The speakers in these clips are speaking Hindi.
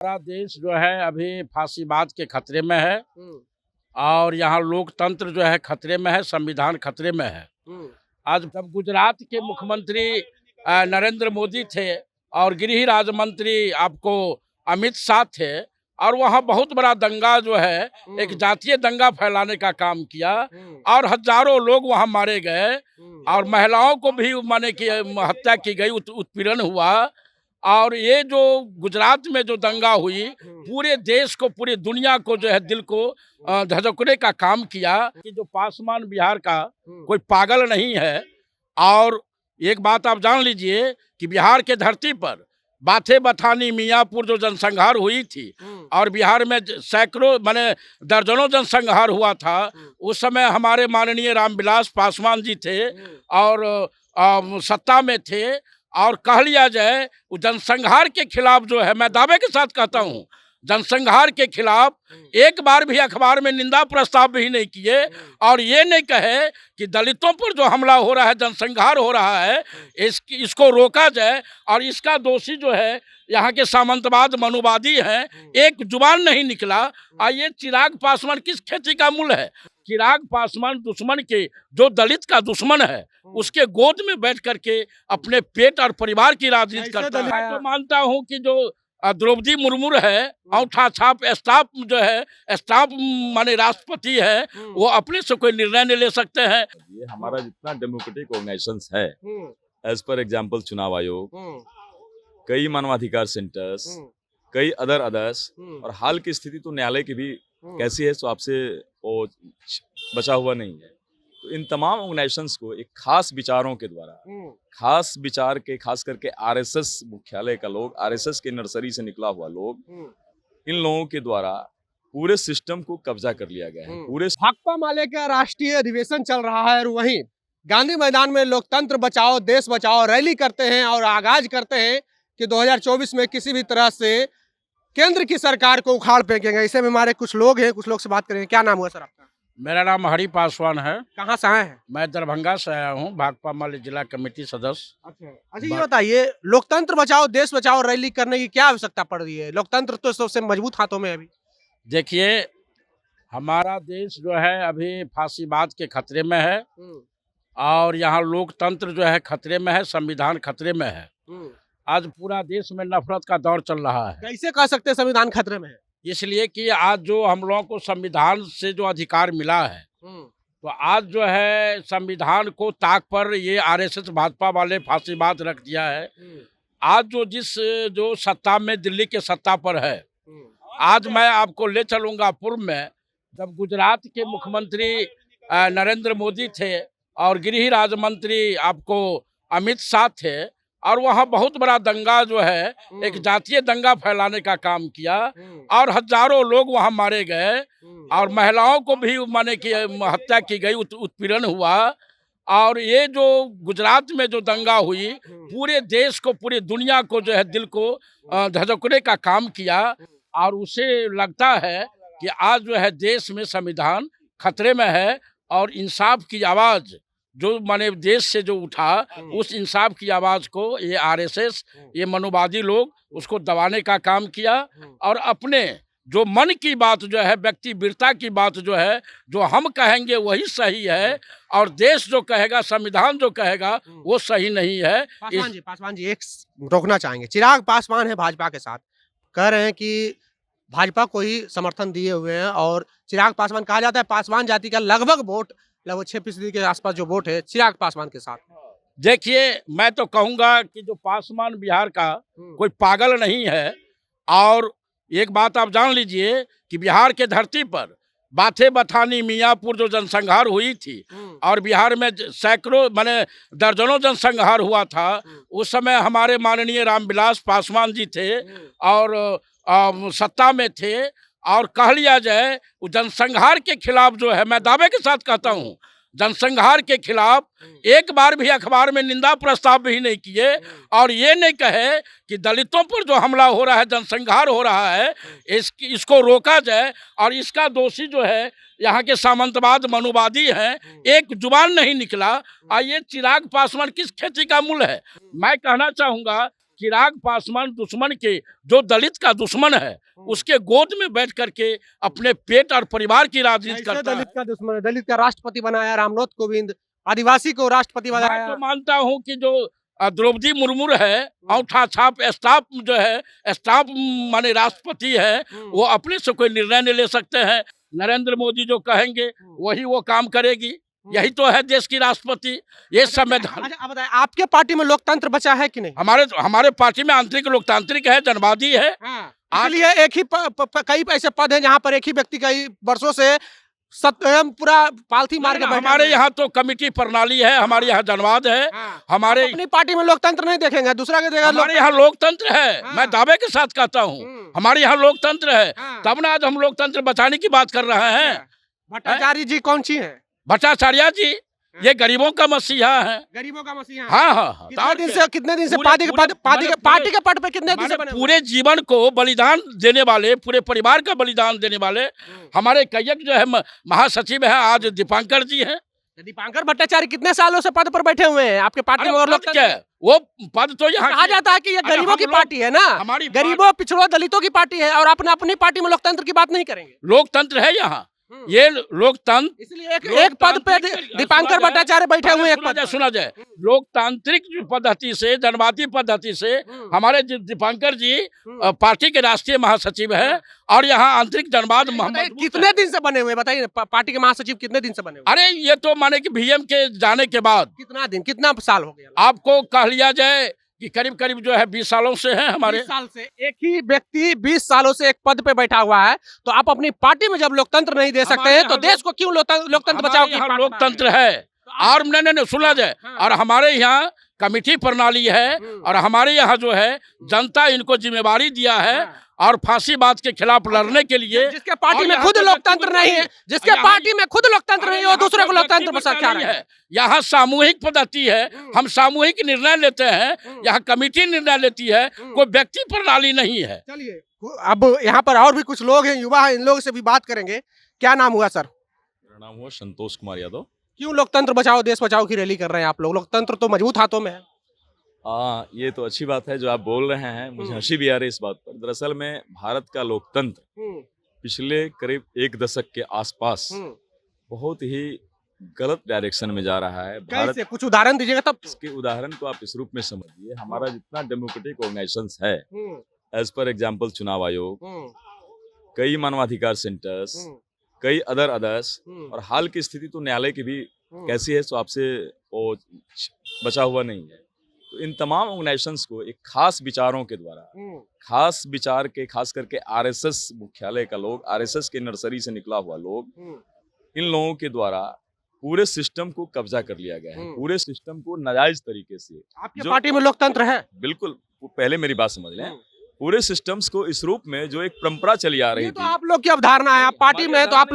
हमारा देश जो है अभी फांसीवाद के खतरे में है हुँ, और यहाँ लोकतंत्र जो है खतरे में है, संविधान खतरे में है। हुँ, आज जब गुजरात के मुख्यमंत्री नरेंद्र मोदी थे और गृह राज्य मंत्री आपको अमित शाह थे और वहाँ बहुत बड़ा दंगा जो है एक हुँ, जातीय दंगा फैलाने का काम किया हुँ, और हजारों लोग वहाँ मारे गए हुँ, और महिलाओं को भी माने कि हत्या की गई, उत्पीड़न हुआ। और ये जो गुजरात में जो दंगा हुई हुँ, पूरे देश को, पूरी दुनिया को जो है दिल को झकझोरने का काम किया कि जो पासवान बिहार का हुँ, कोई पागल नहीं है। और एक बात आप जान लीजिए कि बिहार के धरती पर बाथे बथानी मियाँपुर जो जनसंहार हुई थी हुँ, और बिहार में सैकड़ों माने दर्जनों जनसंहार हुआ था। हुँ, उस समय हमारे माननीय रामविलास पासवान जी थे हुँ, और सत्ता में थे। और कह लिया जाए वो जनसंहार के खिलाफ जो है, मैं दावे के साथ कहता हूँ, जनसंहार के खिलाफ एक बार भी अखबार में निंदा प्रस्ताव भी नहीं किए और ये नहीं कहे कि दलितों पर जो हमला हो रहा है, जनसंहार हो रहा है, इसको रोका जाए। और इसका दोषी जो है यहाँ के सामंतवाद मनुवादी हैं, एक जुबान नहीं निकला। और ये चिराग पासवान किस खेती का मूल है? चिराग पासवान दुश्मन के, जो दलित का दुश्मन है उसके गोद में बैठ करके अपने पेट और परिवार की राजनीति ऐसे करता है। दलित- मैं तो मानता हूँ कि जो द्रौपदी मुर्मू है, औंठा छाप स्टाफ जो है, स्टाफ माने राष्ट्रपति है, वो अपने से कोई निर्णय नहीं ले सकते हैं। ये हमारा जितना डेमोक्रेटिक ऑर्गेनाइजेशंस है, हुँ, एज पर एग्जांपल चुनाव आयोग, हुँ, कई मानवाधिकार सेंटर्स, हुँ, कई अदर्स हुँ, और हाल की स्थिति तो न्यायालय की भी हुँ, कैसी है, सो आपसे वो बचा हुआ नहीं है। तो इन तमाम ऑर्गेनाइजेशंस को एक खास विचारों के द्वारा, हुँ, खास विचार के, खास करके आरएसएस मुख्यालय का लोग, आरएसएस के नर्सरी से निकला हुआ लोग, हुँ, इन लोगों के द्वारा पूरे सिस्टम को कब्जा कर लिया गया है। हुँ। पूरे भाकपा माले का राष्ट्रीय अधिवेशन चल रहा है और वहीं गांधी मैदान में लोकतंत्र बचाओ देश बचाओ रैली करते हैं और आगाज करते हैं कि 2024 में किसी भी तरह से केंद्र की सरकार को उखाड़ फेंकेंगे। ऐसे में हमारे कुछ लोग हैं, कुछ लोग से बात करेंगे। क्या नाम हुआ सर आपका? मेरा नाम हरि पासवान है। कहाँ से आए हैं? मैं दरभंगा से आया हूँ, भाकपा माले जिला कमेटी सदस्य। अच्छा ये बताइए, लोकतंत्र बचाओ देश बचाओ रैली करने की क्या आवश्यकता पड़ रही है? लोकतंत्र तो सबसे मजबूत हाथों में है अभी। देखिए, हमारा देश जो है अभी फांसीवाद के खतरे में है और यहाँ लोकतंत्र जो है खतरे में है, संविधान खतरे में है। आज पूरा देश में नफरत का दौर चल रहा है, कैसे कह सकते हैं संविधान खतरे में है? इसलिए कि आज जो हम लोगों को संविधान से जो अधिकार मिला है, तो आज जो है संविधान को ताक पर ये आरएसएस भाजपा वाले फांसीवाद रख दिया है। आज जो सत्ता में, दिल्ली के सत्ता पर है, आज मैं आपको ले चलूंगा पूर्व में, जब गुजरात के मुख्यमंत्री नरेंद्र मोदी थे और गृह राज्य मंत्री आपको अमित शाह थे और वहाँ बहुत बड़ा दंगा जो है एक जातीय दंगा फैलाने का काम किया और हजारों लोग वहाँ मारे गए और महिलाओं को भी माने कि हत्या की गई, उत्पीड़न हुआ। और ये जो गुजरात में जो दंगा हुई पूरे देश को, पूरी दुनिया को जो है दिल को झकझोरने का काम किया। और उसे लगता है कि आज जो है देश में संविधान खतरे में है और इंसाफ की आवाज जो माने देश से जो उठा, उस इंसाफ की आवाज को ये आरएसएस, ये मनुवादी लोग उसको दबाने का काम किया और अपने जो मन की बात जो है, व्यक्ति वीरता की बात जो है, जो हम कहेंगे वही सही है और देश जो कहेगा, संविधान जो कहेगा वो सही नहीं है। पासवान जी एक रोकना चाहेंगे। चिराग पासवान है भाजपा के साथ, कह रहे हैं कि भाजपा को ही समर्थन दिए हुए हैं और चिराग पासवान कहा जाता है पासवान जाति का लगभग वोट, लगभग 6% के आसपास जो वोट है चिराग पासवान के साथ। देखिए, मैं तो कहूँगा कि जो पासवान बिहार का कोई पागल नहीं है। और एक बात आप जान लीजिए कि बिहार के धरती पर बाथे बथानी मियाँपुर जो जनसंहार हुई थी और बिहार में सैकड़ों माने दर्जनों जनसंहार हुआ था। उस समय हमारे माननीय रामविलास पासवान जी थे और सत्ता में थे और कह लिया जाए वो जनसंहार के खिलाफ जो है, मैं दावे के साथ कहता हूँ, जनसंहार के खिलाफ एक बार भी अखबार में निंदा प्रस्ताव भी नहीं किए और ये नहीं कहे कि दलितों पर जो हमला हो रहा है, जनसंहार हो रहा है, इसको रोका जाए। और इसका दोषी जो है यहाँ के सामंतवाद मनुवादी हैं, एक जुबान नहीं निकला। और ये चिराग पासवान किस खेती का मूल है? मैं कहना चाहूँगा चिराग पासवान दुश्मन के, जो दलित का दुश्मन है, उसके गोद में बैठ करके अपने पेट और परिवार की राजनीति कैसे करता है। दलित का दुश्मन है? दलित का राष्ट्रपति बनाया रामनाथ कोविंद, आदिवासी को राष्ट्रपति मैं बनाया। तो मानता हूं कि जो द्रौपदी मुर्मू है, औंठा छाप स्टाफ जो है, स्टाफ माने राष्ट्रपति है, वो अपने से कोई निर्णय नहीं ले सकते हैं। नरेंद्र मोदी जो कहेंगे वही वो काम करेगी। यही तो है देश की राष्ट्रपति। ये संविधान। अच्छा, आप बताएं, आपके पार्टी में लोकतंत्र बचा है कि नहीं? हमारे पार्टी में आंतरिक लोकतांत्रिक है, जनवादी है। इसलिए एक ही कई ऐसे पद हैं जहां पर एक ही व्यक्ति कई वर्षों से स्वयं पूरा पालथी मार के बैठे हमारे हुए हैं। यहाँ तो कमेटी प्रणाली है, हमारे यहाँ जनवाद है। हाँ। हमारे अपनी पार्टी में लोकतंत्र नहीं देखेंगे, दूसरा के देगा। हमारे यहाँ लोकतंत्र है। हाँ। मैं दावे के साथ कहता हूँ हमारे यहाँ लोकतंत्र है। हाँ। तब ना आज हम लोकतंत्र बचाने की बात कर रहे हैं। भट्टाचार्य जी कौन सी है? भट्टाचार्य जी ये गरीबों का मसीहा है। गरीबों का मसीहा। हाँ हाँ हाँ। कितने दिन से पूरे- पार्टी पूरे- के पद पे कितने दिन से माने बने हुए? पूरे जीवन को बलिदान देने वाले, पूरे परिवार का बलिदान देने वाले हमारे कईक जो है महासचिव है, आज दीपांकर जी हैं। दीपांकर भट्टाचार्य कितने सालों से पद पर बैठे हुए हैं आपके पार्टी अरे में? और पद लोकतंत्र क्या है? वो पद तो यहाँ कहा जाता है कि ये अरे गरीबों हम की लोग- पार्टी है ना, हमारी गरीबों पिछड़ों दलितों की पार्टी है, और अपने अपनी पार्टी में लोकतंत्र की बात नहीं करेंगे। लोकतंत्र है यहाँ। ये लोकतंत्र इसलिए एक पद पे दीपांकर भट्टाचार्य बैठे हुए हैं। एक पद सुना जाए, लोकतांत्रिक जो पद्धति से, जनवादी पद्धति से हमारे दीपांकर जी पार्टी के राष्ट्रीय महासचिव है, और यहाँ आंतरिक जनवाद मोहम्मद कितने दिन से बने हुए बताइए? पार्टी के महासचिव कितने दिन से बने हुए? अरे ये तो माने कि भीएम के जाने के बाद कितना दिन, कितना साल हो गया? आपको कह लिया जाए कि करीब करीब जो है 20 सालों से है हमारे। 20 साल से एक ही व्यक्ति 20 सालों से एक पद पे बैठा हुआ है, तो आप अपनी पार्टी में जब लोकतंत्र नहीं दे सकते हैं तो देश को क्यों लोकतंत्र बचाओ की बात लोकतंत्र है। और नहीं सुना जाए, और हमारे यहाँ कमेटी प्रणाली है, और हमारे यहाँ जो है जनता इनको जिम्मेवारी दिया है, और फांसीवाद के खिलाफ लड़ने के लिए। जिसके पार्टी में खुद लोकतंत्र नहीं है, जिसके पार्टी में खुद लोकतंत्र नहीं है, वो दूसरे को लोकतंत्र बचा रहे हैं। यहाँ सामूहिक पद्धति है, हम सामूहिक निर्णय लेते हैं, यहाँ कमेटी निर्णय लेती है, कोई व्यक्ति प्रणाली नहीं है। चलिए, अब यहाँ पर और भी कुछ लोग हैं, युवा हैं, इन लोगों से भी बात करेंगे। क्या नाम हुआ सर? मेरा नाम हुआ संतोष कुमार यादव। क्यों लोकतंत्र बचाओ देश बचाओ की रैली कर रहे हैं आप लोग? लोकतंत्र तो मजबूत हाथों में है। ये तो अच्छी बात है जो आप बोल रहे हैं, मुझे हंसी भी आ रही है इस बात पर। दरअसल में भारत का लोकतंत्र पिछले करीब एक दशक के आसपास बहुत ही गलत डायरेक्शन में जा रहा है। भारत कैसे? कुछ उदाहरण दीजिएगा तब। इसके उदाहरण को आप इस रूप में समझिए, हमारा जितना डेमोक्रेटिक ऑर्गेनाइजेशंस है, एज पर एग्जांपल चुनाव आयोग, कई मानवाधिकार सेंटर्स, कई अदर्स, और हाल की स्थिति तो न्यायालय की भी कैसी है, तो आपसे वो बचा हुआ नहीं है। तो इन तमाम ऑर्गेनाइजेशंस को एक खास विचारों के द्वारा, खास विचार के, खास करके आरएसएस मुख्यालय का लोग, आरएसएस के नर्सरी से निकला हुआ लोग, इन लोगों के द्वारा पूरे सिस्टम को कब्जा कर लिया गया है। पूरे सिस्टम को नाजायज तरीके से। आपकी पार्टी में लोकतंत्र है? बिल्कुल, पहले मेरी बात समझ लें। पूरे सिस्टम्स को इस रूप में जो एक परंपरा चली आ रही ये थी। तो आप लोग की अवधारणा है, आप पार्टी में है तो आप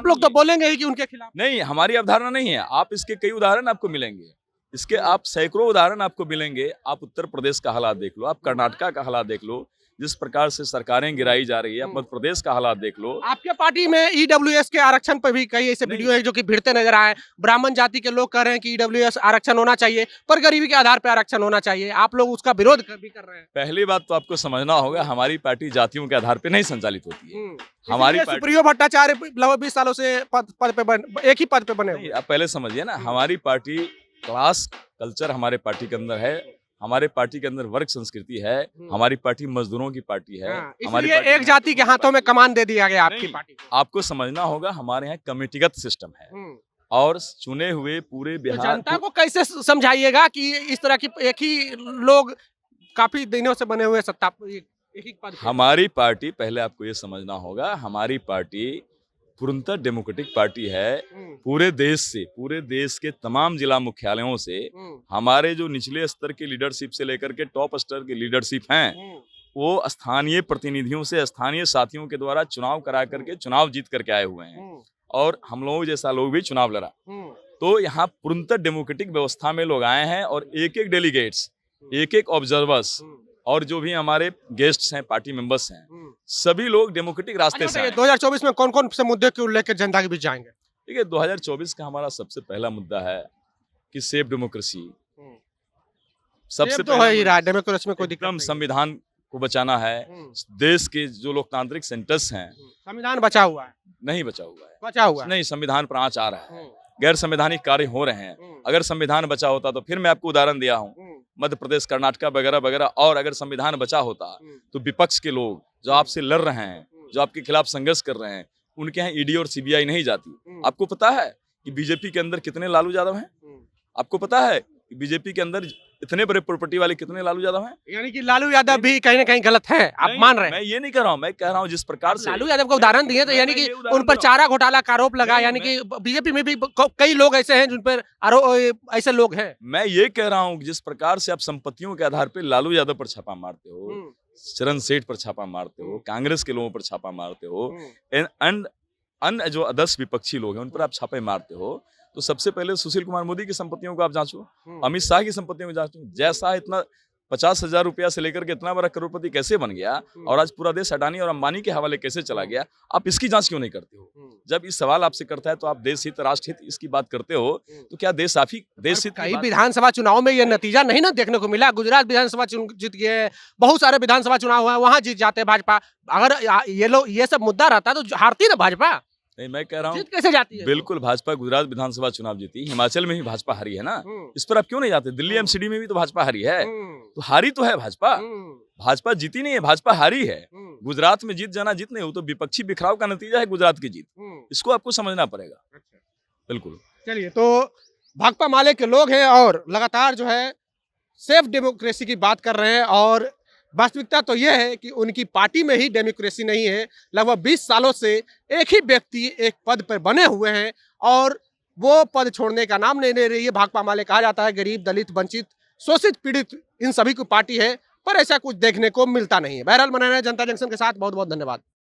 लोग तो बोलेंगे ही कि उनके खिलाफ। नहीं, हमारी अवधारणा नहीं है। आप इसके कई उदाहरण आपको मिलेंगे, इसके आप सैकड़ों उदाहरण आपको मिलेंगे। आप उत्तर प्रदेश का हालात देख लो, आप कर्नाटका का हालात देख लो, जिस प्रकार से सरकारें गिराई जा रही है, आप मध्य प्रदेश का हालात देख लो। आपके पार्टी में ईडब्ल्यूएस के आरक्षण पर भी कई ऐसे वीडियो है जो कि भिड़ते नजर आए। ब्राह्मण जाति के लोग कह रहे हैं कि ईडब्ल्यूएस आरक्षण होना चाहिए, पर गरीबी के आधार पर आरक्षण होना चाहिए। आप लोग उसका विरोध भी कर रहे हैं। पहली बात तो आपको समझना होगा, हमारी पार्टी जातियों के आधार पर नहीं संचालित होती है। हमारी पार्टी, सुप्रियो भट्टाचार्य लगभग 20 सालों से एक ही पद पे बने हुए। आप पहले समझिए ना, हमारी पार्टी क्लास कल्चर हमारे पार्टी के अंदर है, हमारे पार्टी के अंदर वर्ग संस्कृति है, हमारी पार्टी मजदूरों की पार्टी है। हमारी एक जाति के हाथों में कमान दे दिया गया आपकी पार्टी को। आपको समझना होगा, हमारे यहाँ कमेटीगत सिस्टम है, और चुने हुए पूरे बिहार। जनता को कैसे समझाइएगा कि इस तरह की एक ही लोग काफी दिनों से बने हुए सत्ता एक ही पद पे? हमारी पार्टी, पहले आपको ये समझना होगा, हमारी पार्टी पूर्णतः डेमोक्रेटिक पार्टी है। पूरे देश से, पूरे देश के तमाम जिला मुख्यालयों से हमारे जो निचले स्तर की लीडरशिप से लेकर के टॉप स्तर की लीडरशिप हैं, वो स्थानीय प्रतिनिधियों से, स्थानीय साथियों के द्वारा चुनाव करा करके चुनाव जीत करके आए हुए हैं, और हम लोग जैसा लोग भी चुनाव लड़ा। तो यहाँ पूर्णतः डेमोक्रेटिक व्यवस्था में लोग आए हैं, और एक एक डेलीगेट्स, एक एक ऑब्जर्वर्स, और जो भी हमारे गेस्ट्स हैं, पार्टी मेंबर्स हैं, सभी लोग डेमोक्रेटिक रास्ते से आए। 2024 में कौन कौन से मुद्दे क्यों लेकर जनता के बीच जाएंगे? देखिए, 2024 का हमारा सबसे पहला मुद्दा है कि सेफ डेमोक्रेसी, सबसे तो है ही रहा, डेमोक्रेसी में कोई दिक्कत एकदम नहीं। संविधान को बचाना है। देश के जो लोकतांत्रिक सेंटर्स हैं संविधान बचा हुआ है, नहीं बचा हुआ है, बचा हुआ है। नहीं, संविधान पर आँच आ रहा है, गैर संवैधानिक कार्य हो रहे हैं। अगर संविधान बचा होता तो फिर मैं आपको उदाहरण दिया हूँ, मध्य प्रदेश, कर्नाटका वगैरह वगैरह, और अगर संविधान बचा होता तो विपक्ष के लोग जो आपसे लड़ रहे हैं, जो आपके खिलाफ संघर्ष कर रहे हैं, उनके यहाँ ईडी और सीबीआई नहीं जाती। आपको पता है कि बीजेपी के अंदर कितने लालू यादव हैं? आपको पता है कि बीजेपी के अंदर इतने बड़े प्रॉपर्टी वाले कितने लालू यादव हैं? यानी कि लालू यादव भी कहीं ना कहीं गलत है, आप मान रहे हैं? मैं ये नहीं कह रहा हूँ, मैं कह रहा हूँ जिस प्रकार से लालू यादव का उदाहरण दिए तो यानी कि ये उदाहरण उन पर दो। चारा घोटाला का आरोप लगा, नहीं, यानी कि बीजेपी में भी कई लोग ऐसे हैं जिन पर आरोप, ऐसे लोग हैं। मैं ये कह रहा हूँ जिस प्रकार से आप संपत्तियों के आधार पर लालू यादव पर छापा मारते हो, चरण सेठ पर छापा मारते हो, कांग्रेस के लोगों पर छापा मारते हो, अन्य जो अदर्श विपक्षी लोग हैं उन पर आप छापे मारते हो, तो सबसे पहले सुशील कुमार मोदी की संपत्तियों को आप जांचो, अमित शाह की संपत्तियों को जांचो। जैसा इतना 50,000 रुपया से लेकर के इतना बड़ा करोड़पति कैसे बन गया और आज पूरा देश अडानी और अंबानी के हवाले कैसे चला गया, आप इसकी जांच क्यों नहीं करते हो? जब इस सवाल आपसे करता है तो आप देश हित, राष्ट्र हित इसकी बात करते हो, तो क्या देश हित की कई बात- विधानसभा चुनाव में ये नतीजा नहीं ना देखने को मिला। गुजरात विधानसभा जीत गए, बहुत सारे विधानसभा चुनाव हुए, वहां जीत जाते भाजपा। अगर ये लोग ये सब मुद्दा रहता तो हारती ना भाजपा, नहीं, मैं कह रहा हूँ जीत कैसे जाती है? बिल्कुल भाजपा गुजरात विधानसभा चुनाव जीती, हिमाचल में भी भाजपा हारी है ना, इस पर आप क्यों नहीं जाते? दिल्ली एमसीडी में भी तो भाजपा हारी है, तो हारी तो है भाजपा, भाजपा जीती नहीं है, भाजपा हारी है। गुजरात में जीत जाना जीत नहीं हो, तो विपक्षी बिखराव का नतीजा है गुजरात की जीत, इसको आपको समझना पड़ेगा। बिल्कुल। चलिए, तो भाकपा माले के लोग हैं और लगातार जो है सेफ डेमोक्रेसी की बात कर रहे हैं, और वास्तविकता तो यह है कि उनकी पार्टी में ही डेमोक्रेसी नहीं है। लगभग 20 सालों से एक ही व्यक्ति एक पद पर बने हुए हैं और वो पद छोड़ने का नाम नहीं ले रही है। भाकपा माले कहा जाता है गरीब, दलित, वंचित, शोषित, पीड़ित, इन सभी की पार्टी है, पर ऐसा कुछ देखने को मिलता नहीं है। बहरहाल, बनाना जनता जंक्शन के साथ बहुत बहुत धन्यवाद।